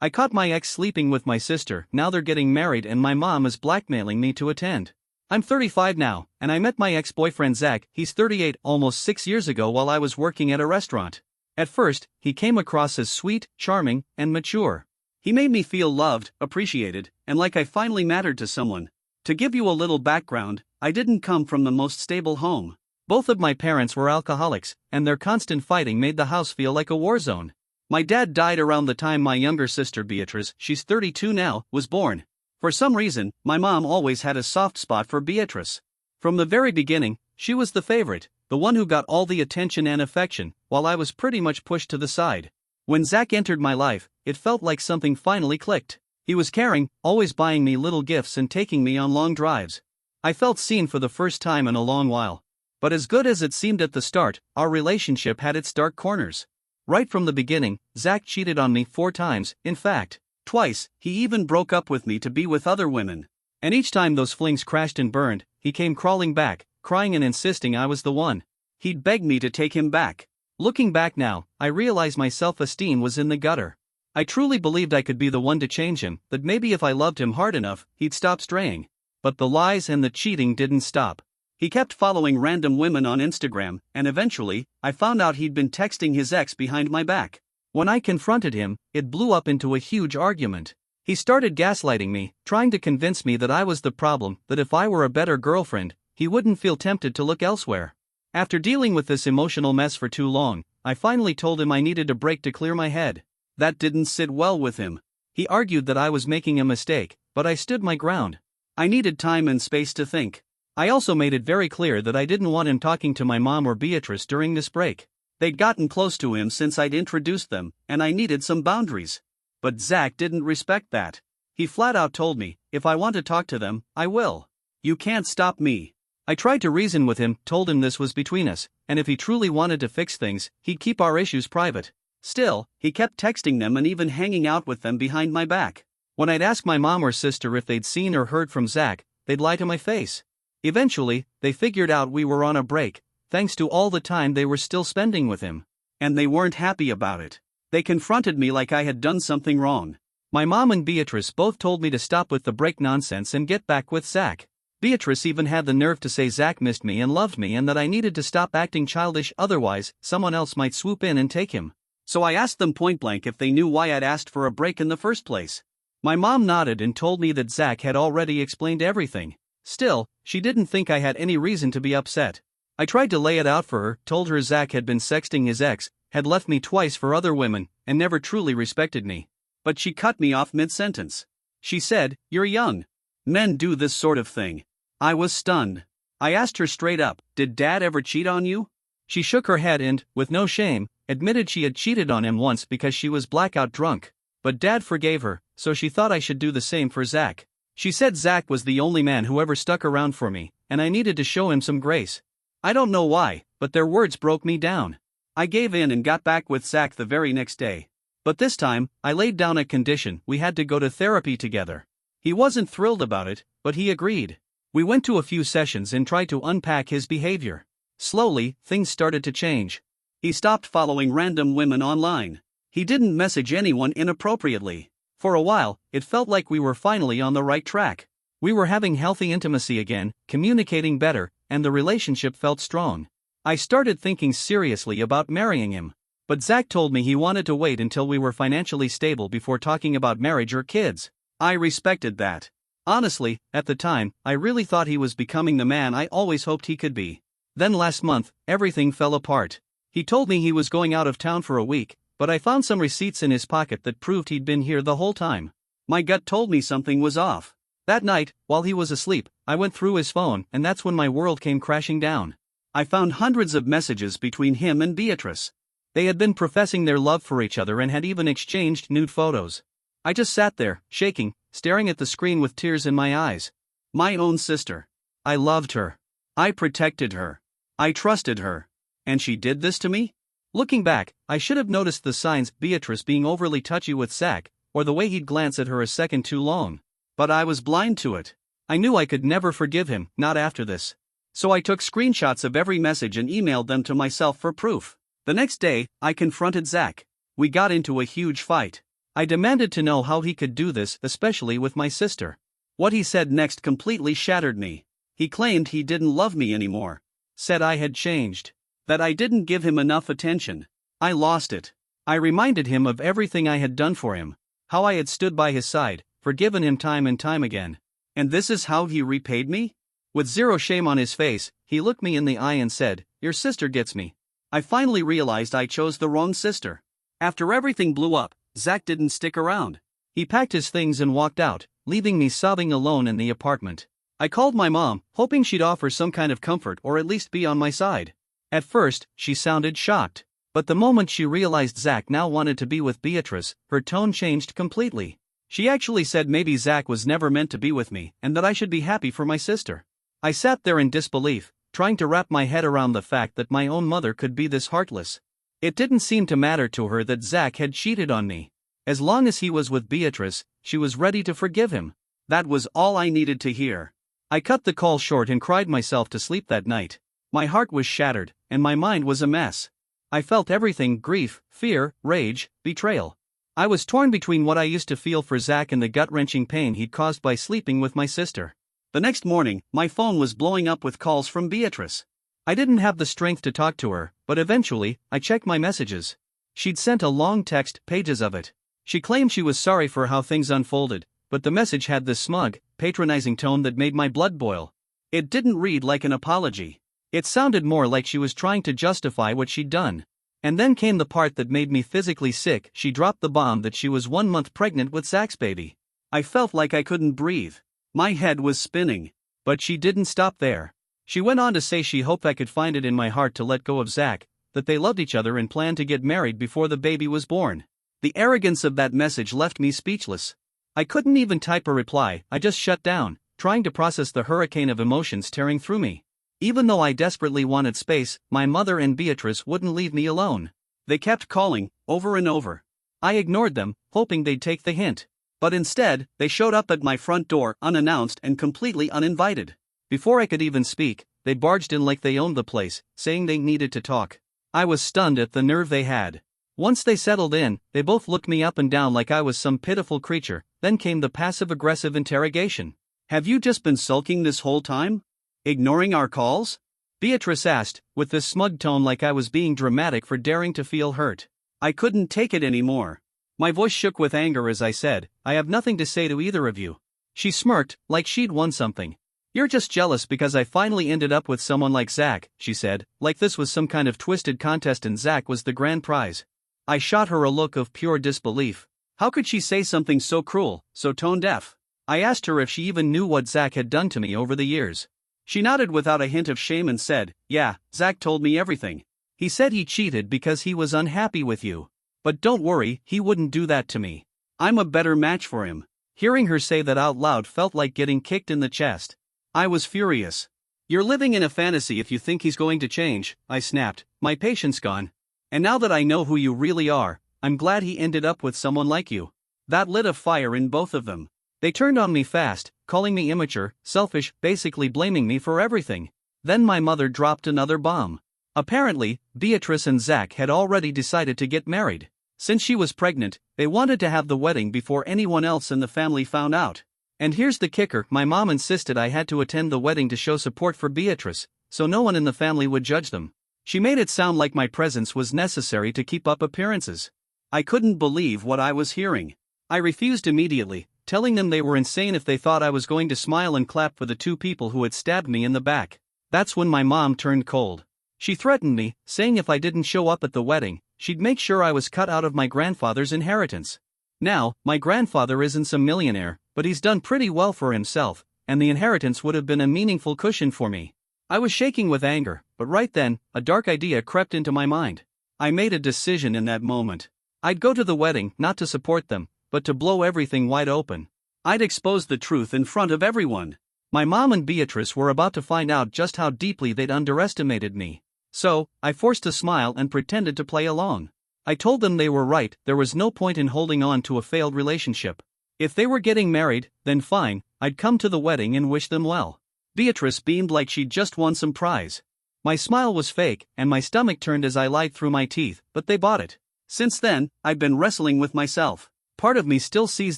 I caught my ex sleeping with my sister, now they're getting married and my mom is blackmailing me to attend. I'm 35 now, and I met my ex-boyfriend Zach, he's 38, almost 6 years ago while I was working at a restaurant. At first, he came across as sweet, charming, and mature. He made me feel loved, appreciated, and like I finally mattered to someone. To give you a little background, I didn't come from the most stable home. Both of my parents were alcoholics, and their constant fighting made the house feel like a war zone. My dad died around the time my younger sister Beatrice, she's 32 now, was born. For some reason, my mom always had a soft spot for Beatrice. From the very beginning, she was the favorite, the one who got all the attention and affection, while I was pretty much pushed to the side. When Zach entered my life, it felt like something finally clicked. He was caring, always buying me little gifts and taking me on long drives. I felt seen for the first time in a long while. But as good as it seemed at the start, our relationship had its dark corners. Right from the beginning, Zach cheated on me 4 times, in fact, twice. He even broke up with me to be with other women. And each time those flings crashed and burned, he came crawling back, crying and insisting I was the one. He'd beg me to take him back. Looking back now, I realize my self-esteem was in the gutter. I truly believed I could be the one to change him, that maybe if I loved him hard enough, he'd stop straying. But the lies and the cheating didn't stop. He kept following random women on Instagram, and eventually, I found out he'd been texting his ex behind my back. When I confronted him, it blew up into a huge argument. He started gaslighting me, trying to convince me that I was the problem, that if I were a better girlfriend, he wouldn't feel tempted to look elsewhere. After dealing with this emotional mess for too long, I finally told him I needed a break to clear my head. That didn't sit well with him. He argued that I was making a mistake, but I stood my ground. I needed time and space to think. I also made it very clear that I didn't want him talking to my mom or Beatrice during this break. They'd gotten close to him since I'd introduced them, and I needed some boundaries. But Zach didn't respect that. He flat out told me, if I want to talk to them, I will. You can't stop me. I tried to reason with him, told him this was between us, and if he truly wanted to fix things, he'd keep our issues private. Still, he kept texting them and even hanging out with them behind my back. When I'd ask my mom or sister if they'd seen or heard from Zach, they'd lie to my face. Eventually, they figured out we were on a break, thanks to all the time they were still spending with him. And they weren't happy about it. They confronted me like I had done something wrong. My mom and Beatrice both told me to stop with the break nonsense and get back with Zach. Beatrice even had the nerve to say Zach missed me and loved me and that I needed to stop acting childish, otherwise, someone else might swoop in and take him. So I asked them point blank if they knew why I'd asked for a break in the first place. My mom nodded and told me that Zach had already explained everything. Still, she didn't think I had any reason to be upset. I tried to lay it out for her, told her Zach had been sexting his ex, had left me twice for other women, and never truly respected me. But she cut me off mid-sentence. She said, "You're young. Men do this sort of thing." I was stunned. I asked her straight up, "Did Dad ever cheat on you?" She shook her head and, with no shame, admitted she had cheated on him once because she was blackout drunk. But Dad forgave her, so she thought I should do the same for Zach. She said Zach was the only man who ever stuck around for me, and I needed to show him some grace. I don't know why, but their words broke me down. I gave in and got back with Zach the very next day. But this time, I laid down a condition: we had to go to therapy together. He wasn't thrilled about it, but he agreed. We went to a few sessions and tried to unpack his behavior. Slowly, things started to change. He stopped following random women online. He didn't message anyone inappropriately. For a while, it felt like we were finally on the right track. We were having healthy intimacy again, communicating better, and the relationship felt strong. I started thinking seriously about marrying him. But Zach told me he wanted to wait until we were financially stable before talking about marriage or kids. I respected that. Honestly, at the time, I really thought he was becoming the man I always hoped he could be. Then last month, everything fell apart. He told me he was going out of town for a week, but I found some receipts in his pocket that proved he'd been here the whole time. My gut told me something was off. That night, while he was asleep, I went through his phone, and that's when my world came crashing down. I found hundreds of messages between him and Beatrice. They had been professing their love for each other and had even exchanged nude photos. I just sat there, shaking, staring at the screen with tears in my eyes. My own sister. I loved her. I protected her. I trusted her. And she did this to me? Looking back, I should have noticed the signs: Beatrice being overly touchy with Zach, or the way he'd glance at her a second too long. But I was blind to it. I knew I could never forgive him, not after this. So I took screenshots of every message and emailed them to myself for proof. The next day, I confronted Zach. We got into a huge fight. I demanded to know how he could do this, especially with my sister. What he said next completely shattered me. He claimed he didn't love me anymore. Said I had changed. That I didn't give him enough attention. I lost it. I reminded him of everything I had done for him. How I had stood by his side, forgiven him time and time again. And this is how he repaid me? With zero shame on his face, he looked me in the eye and said, "Your sister gets me." I finally realized I chose the wrong sister. After everything blew up, Zach didn't stick around. He packed his things and walked out, leaving me sobbing alone in the apartment. I called my mom, hoping she'd offer some kind of comfort or at least be on my side. At first, she sounded shocked. But the moment she realized Zach now wanted to be with Beatrice, her tone changed completely. She actually said maybe Zach was never meant to be with me and that I should be happy for my sister. I sat there in disbelief, trying to wrap my head around the fact that my own mother could be this heartless. It didn't seem to matter to her that Zach had cheated on me. As long as he was with Beatrice, she was ready to forgive him. That was all I needed to hear. I cut the call short and cried myself to sleep that night. My heart was shattered, and my mind was a mess. I felt everything: grief, fear, rage, betrayal. I was torn between what I used to feel for Zach and the gut-wrenching pain he'd caused by sleeping with my sister. The next morning, my phone was blowing up with calls from Beatrice. I didn't have the strength to talk to her, but eventually, I checked my messages. She'd sent a long text, pages of it. She claimed she was sorry for how things unfolded, but the message had this smug, patronizing tone that made my blood boil. It didn't read like an apology. It sounded more like she was trying to justify what she'd done. And then came the part that made me physically sick. She dropped the bomb that she was 1 month pregnant with Zach's baby. I felt like I couldn't breathe. My head was spinning. But she didn't stop there. She went on to say she hoped I could find it in my heart to let go of Zach, that they loved each other and planned to get married before the baby was born. The arrogance of that message left me speechless. I couldn't even type a reply. I just shut down, trying to process the hurricane of emotions tearing through me. Even though I desperately wanted space, my mother and Beatrice wouldn't leave me alone. They kept calling, over and over. I ignored them, hoping they'd take the hint. But instead, they showed up at my front door unannounced and completely uninvited. Before I could even speak, they barged in like they owned the place, saying they needed to talk. I was stunned at the nerve they had. Once they settled in, they both looked me up and down like I was some pitiful creature. Then came the passive-aggressive interrogation. "Have you just been sulking this whole time? Ignoring our calls?" Beatrice asked, with this smug tone like I was being dramatic for daring to feel hurt. I couldn't take it anymore. My voice shook with anger as I said, "I have nothing to say to either of you." She smirked, like she'd won something. "You're just jealous because I finally ended up with someone like Zach," she said, like this was some kind of twisted contest and Zach was the grand prize. I shot her a look of pure disbelief. How could she say something so cruel, so tone-deaf? I asked her if she even knew what Zach had done to me over the years. She nodded without a hint of shame and said, "Yeah, Zach told me everything. He said he cheated because he was unhappy with you. But don't worry, he wouldn't do that to me. I'm a better match for him." Hearing her say that out loud felt like getting kicked in the chest. I was furious. "You're living in a fantasy if you think he's going to change," I snapped, my patience gone. "And now that I know who you really are, I'm glad he ended up with someone like you." That lit a fire in both of them. They turned on me fast, calling me immature, selfish, basically blaming me for everything. Then my mother dropped another bomb. Apparently, Beatrice and Zach had already decided to get married. Since she was pregnant, they wanted to have the wedding before anyone else in the family found out. And here's the kicker: my mom insisted I had to attend the wedding to show support for Beatrice, so no one in the family would judge them. She made it sound like my presence was necessary to keep up appearances. I couldn't believe what I was hearing. I refused immediately, telling them they were insane if they thought I was going to smile and clap for the two people who had stabbed me in the back. That's when my mom turned cold. She threatened me, saying if I didn't show up at the wedding, she'd make sure I was cut out of my grandfather's inheritance. Now, my grandfather isn't some millionaire, but he's done pretty well for himself, and the inheritance would have been a meaningful cushion for me. I was shaking with anger, but right then, a dark idea crept into my mind. I made a decision in that moment. I'd go to the wedding, not to support them, but to blow everything wide open. I'd expose the truth in front of everyone. My mom and Beatrice were about to find out just how deeply they'd underestimated me. So, I forced a smile and pretended to play along. I told them they were right, there was no point in holding on to a failed relationship. If they were getting married, then fine, I'd come to the wedding and wish them well. Beatrice beamed like she'd just won some prize. My smile was fake, and my stomach turned as I lied through my teeth, but they bought it. Since then, I've been wrestling with myself. part of me still sees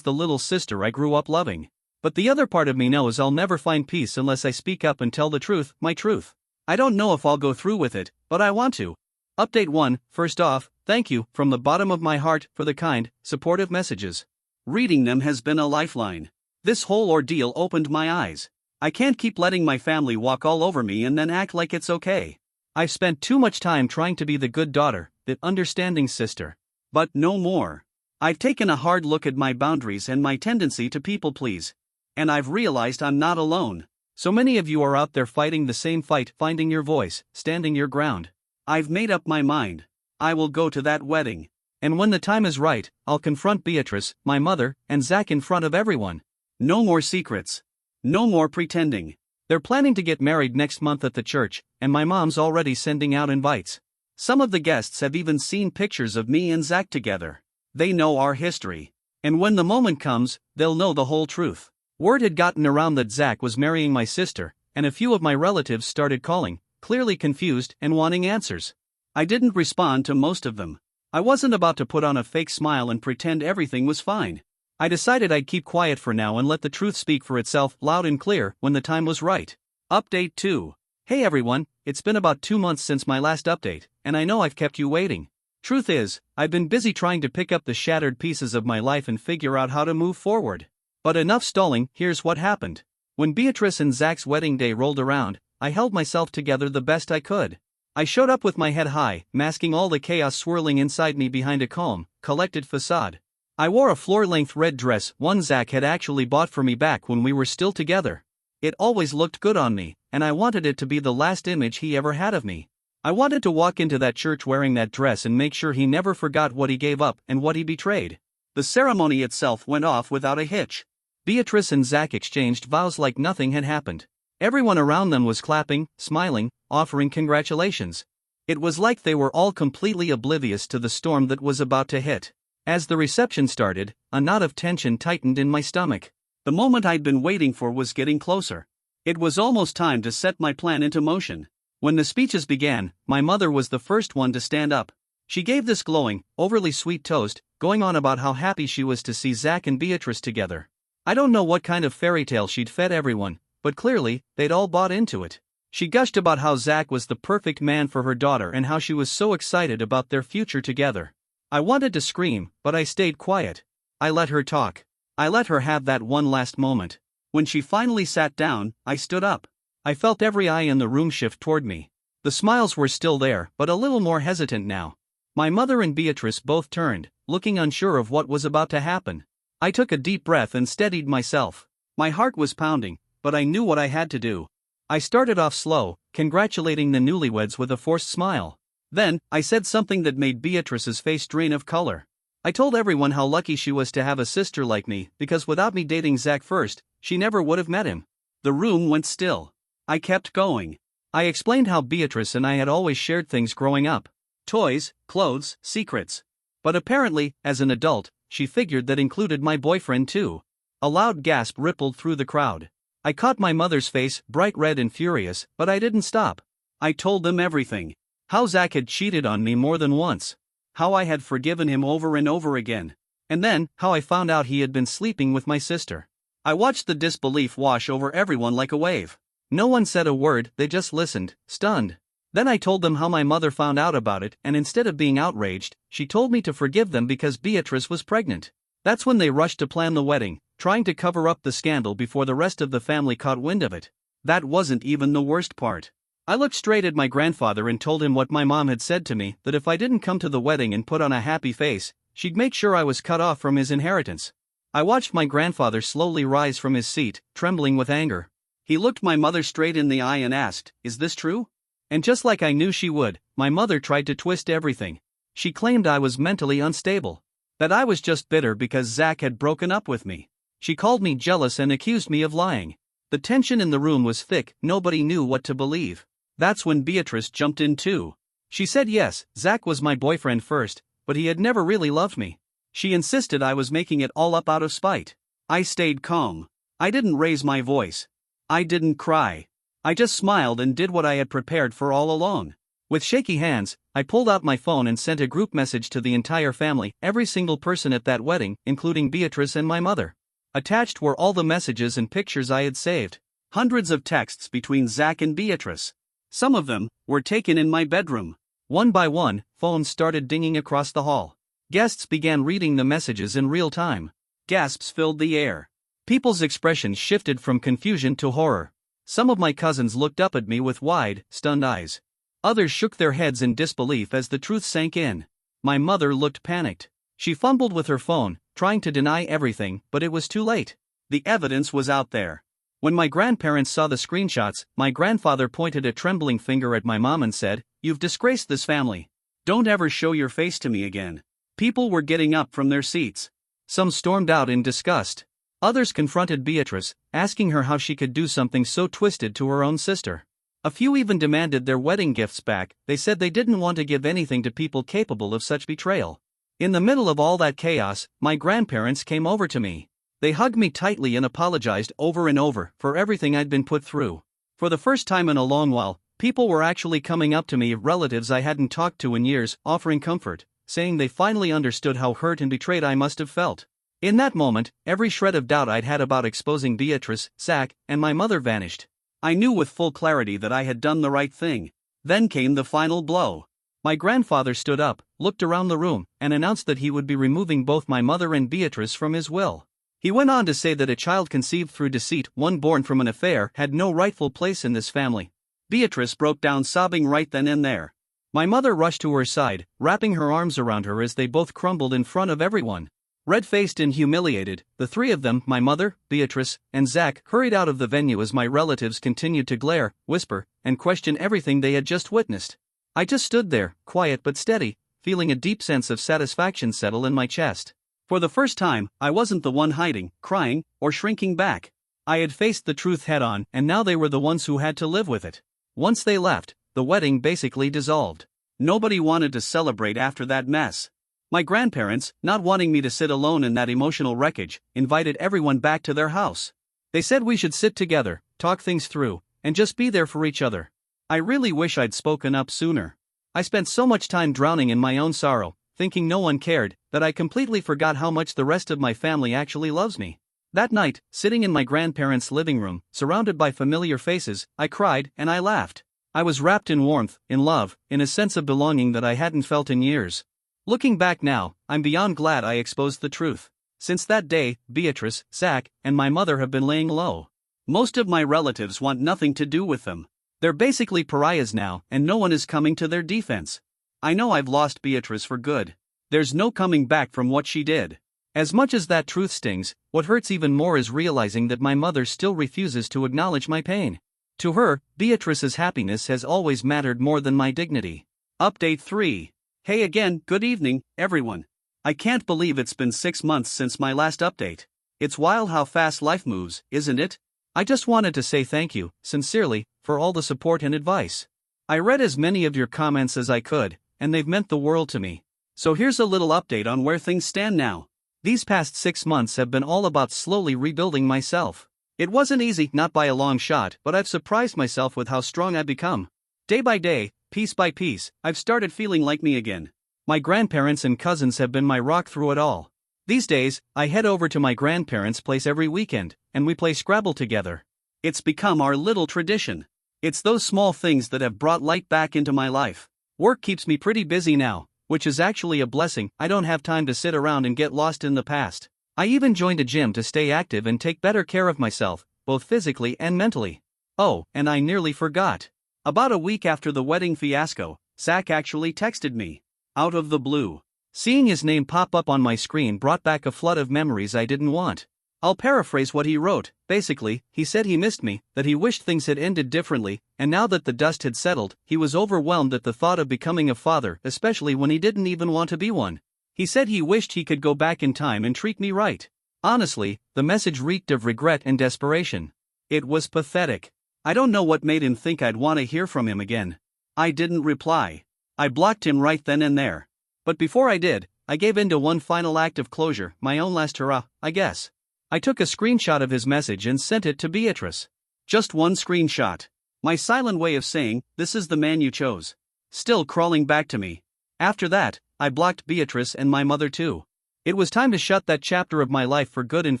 the little sister I grew up loving. But the other part of me knows I'll never find peace unless I speak up and tell the truth, my truth. I don't know if I'll go through with it, but I want to. Update 1. First off, thank you, from the bottom of my heart, for the kind, supportive messages. Reading them has been a lifeline. This whole ordeal opened my eyes. I can't keep letting my family walk all over me and then act like it's okay. I've spent too much time trying to be the good daughter, the understanding sister. But no more. I've taken a hard look at my boundaries and my tendency to people please. And I've realized I'm not alone. So many of you are out there fighting the same fight, finding your voice, standing your ground. I've made up my mind. I will go to that wedding. And when the time is right, I'll confront Beatrice, my mother, and Zach in front of everyone. No more secrets. No more pretending. They're planning to get married next month at the church, and my mom's already sending out invites. Some of the guests have even seen pictures of me and Zach together. They know our history. And when the moment comes, they'll know the whole truth. Word had gotten around that Zach was marrying my sister, and a few of my relatives started calling, clearly confused and wanting answers. I didn't respond to most of them. I wasn't about to put on a fake smile and pretend everything was fine. I decided I'd keep quiet for now and let the truth speak for itself loud and clear when the time was right. Update 2. Hey everyone, it's been about 2 months since my last update, and I know I've kept you waiting. Truth is, I've been busy trying to pick up the shattered pieces of my life and figure out how to move forward. But enough stalling, here's what happened. When Beatrice and Zach's wedding day rolled around, I held myself together the best I could. I showed up with my head high, masking all the chaos swirling inside me behind a calm, collected facade. I wore a floor-length red dress, one Zach had actually bought for me back when we were still together. It always looked good on me, and I wanted it to be the last image he ever had of me. I wanted to walk into that church wearing that dress and make sure he never forgot what he gave up and what he betrayed. The ceremony itself went off without a hitch. Beatrice and Zach exchanged vows like nothing had happened. Everyone around them was clapping, smiling, offering congratulations. It was like they were all completely oblivious to the storm that was about to hit. As the reception started, a knot of tension tightened in my stomach. The moment I'd been waiting for was getting closer. It was almost time to set my plan into motion. When the speeches began, my mother was the first one to stand up. She gave this glowing, overly sweet toast, going on about how happy she was to see Zach and Beatrice together. I don't know what kind of fairy tale she'd fed everyone, but clearly, they'd all bought into it. She gushed about how Zach was the perfect man for her daughter and how she was so excited about their future together. I wanted to scream, but I stayed quiet. I let her talk. I let her have that one last moment. When she finally sat down, I stood up. I felt every eye in the room shift toward me. The smiles were still there, but a little more hesitant now. My mother and Beatrice both turned, looking unsure of what was about to happen. I took a deep breath and steadied myself. My heart was pounding, but I knew what I had to do. I started off slow, congratulating the newlyweds with a forced smile. Then, I said something that made Beatrice's face drain of color. I told everyone how lucky she was to have a sister like me, because without me dating Zach first, she never would have met him. The room went still. I kept going. I explained how Beatrice and I had always shared things growing up. Toys, clothes, secrets. But apparently, as an adult, she figured that included my boyfriend too. A loud gasp rippled through the crowd. I caught my mother's face, bright red and furious, but I didn't stop. I told them everything. How Zach had cheated on me more than once. How I had forgiven him over and over again. And then, how I found out he had been sleeping with my sister. I watched the disbelief wash over everyone like a wave. No one said a word, they just listened, stunned. Then I told them how my mother found out about it, and instead of being outraged, she told me to forgive them because Beatrice was pregnant. That's when they rushed to plan the wedding, trying to cover up the scandal before the rest of the family caught wind of it. That wasn't even the worst part. I looked straight at my grandfather and told him what my mom had said to me, that if I didn't come to the wedding and put on a happy face, she'd make sure I was cut off from his inheritance. I watched my grandfather slowly rise from his seat, trembling with anger. He looked my mother straight in the eye and asked, "Is this true?" And just like I knew she would, my mother tried to twist everything. She claimed I was mentally unstable. That I was just bitter because Zach had broken up with me. She called me jealous and accused me of lying. The tension in the room was thick, nobody knew what to believe. That's when Beatrice jumped in too. She said yes, Zach was my boyfriend first, but he had never really loved me. She insisted I was making it all up out of spite. I stayed calm. I didn't raise my voice. I didn't cry. I just smiled and did what I had prepared for all along. With shaky hands, I pulled out my phone and sent a group message to the entire family, every single person at that wedding, including Beatrice and my mother. Attached were all the messages and pictures I had saved. Hundreds of texts between Zach and Beatrice. Some of them were taken in my bedroom. One by one, phones started dinging across the hall. Guests began reading the messages in real time. Gasps filled the air. People's expressions shifted from confusion to horror. Some of my cousins looked up at me with wide, stunned eyes. Others shook their heads in disbelief as the truth sank in. My mother looked panicked. She fumbled with her phone, trying to deny everything, but it was too late. The evidence was out there. When my grandparents saw the screenshots, my grandfather pointed a trembling finger at my mom and said, "You've disgraced this family. Don't ever show your face to me again." People were getting up from their seats. Some stormed out in disgust. Others confronted Beatrice, asking her how she could do something so twisted to her own sister. A few even demanded their wedding gifts back. They said they didn't want to give anything to people capable of such betrayal. In the middle of all that chaos, my grandparents came over to me. They hugged me tightly and apologized over and over for everything I'd been put through. For the first time in a long while, people were actually coming up to me, relatives I hadn't talked to in years, offering comfort, saying they finally understood how hurt and betrayed I must have felt. In that moment, every shred of doubt I'd had about exposing Beatrice, Zach, and my mother vanished. I knew with full clarity that I had done the right thing. Then came the final blow. My grandfather stood up, looked around the room, and announced that he would be removing both my mother and Beatrice from his will. He went on to say that a child conceived through deceit, one born from an affair, had no rightful place in this family. Beatrice broke down sobbing right then and there. My mother rushed to her side, wrapping her arms around her as they both crumbled in front of everyone. Red-faced and humiliated, the three of them, my mother, Beatrice, and Zach, hurried out of the venue as my relatives continued to glare, whisper, and question everything they had just witnessed. I just stood there, quiet but steady, feeling a deep sense of satisfaction settle in my chest. For the first time, I wasn't the one hiding, crying, or shrinking back. I had faced the truth head-on, and now they were the ones who had to live with it. Once they left, the wedding basically dissolved. Nobody wanted to celebrate after that mess. My grandparents, not wanting me to sit alone in that emotional wreckage, invited everyone back to their house. They said we should sit together, talk things through, and just be there for each other. I really wish I'd spoken up sooner. I spent so much time drowning in my own sorrow, thinking no one cared, that I completely forgot how much the rest of my family actually loves me. That night, sitting in my grandparents' living room, surrounded by familiar faces, I cried and I laughed. I was wrapped in warmth, in love, in a sense of belonging that I hadn't felt in years. Looking back now, I'm beyond glad I exposed the truth. Since that day, Beatrice, Zach, and my mother have been laying low. Most of my relatives want nothing to do with them. They're basically pariahs now, and no one is coming to their defense. I know I've lost Beatrice for good. There's no coming back from what she did. As much as that truth stings, what hurts even more is realizing that my mother still refuses to acknowledge my pain. To her, Beatrice's happiness has always mattered more than my dignity. Update 3. Hey again, good evening, everyone. I can't believe it's been 6 months since my last update. It's wild how fast life moves, isn't it? I just wanted to say thank you, sincerely, for all the support and advice. I read as many of your comments as I could, and they've meant the world to me. So here's a little update on where things stand now. These past 6 months have been all about slowly rebuilding myself. It wasn't easy, not by a long shot, but I've surprised myself with how strong I've become. Day by day, piece by piece, I've started feeling like me again. My grandparents and cousins have been my rock through it all. These days, I head over to my grandparents' place every weekend, and we play Scrabble together. It's become our little tradition. It's those small things that have brought light back into my life. Work keeps me pretty busy now, which is actually a blessing. I don't have time to sit around and get lost in the past. I even joined a gym to stay active and take better care of myself, both physically and mentally. Oh, and I nearly forgot. About a week after the wedding fiasco, Zach actually texted me. Out of the blue. Seeing his name pop up on my screen brought back a flood of memories I didn't want. I'll paraphrase what he wrote. Basically, he said he missed me, that he wished things had ended differently, and now that the dust had settled, he was overwhelmed at the thought of becoming a father, especially when he didn't even want to be one. He said he wished he could go back in time and treat me right. Honestly, the message reeked of regret and desperation. It was pathetic. I don't know what made him think I'd want to hear from him again. I didn't reply. I blocked him right then and there. But before I did, I gave in to one final act of closure, my own last hurrah, I guess. I took a screenshot of his message and sent it to Beatrice. Just one screenshot. My silent way of saying, "This is the man you chose." still crawling back to me. After that, I blocked Beatrice and my mother too. It was time to shut that chapter of my life for good and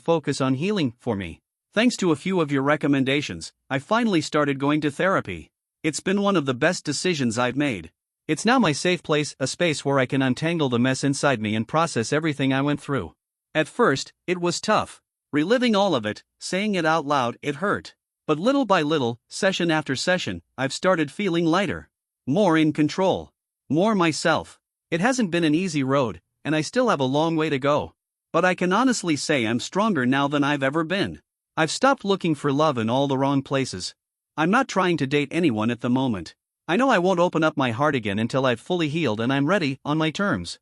focus on healing for me. Thanks to a few of your recommendations, I finally started going to therapy. It's been one of the best decisions I've made. It's now my safe place, a space where I can untangle the mess inside me and process everything I went through. At first, it was tough. Reliving all of it, saying it out loud, it hurt. But little by little, session after session, I've started feeling lighter. More in control. More myself. It hasn't been an easy road, and I still have a long way to go. But I can honestly say I'm stronger now than I've ever been. I've stopped looking for love in all the wrong places. I'm not trying to date anyone at the moment. I know I won't open up my heart again until I've fully healed and I'm ready, on my terms.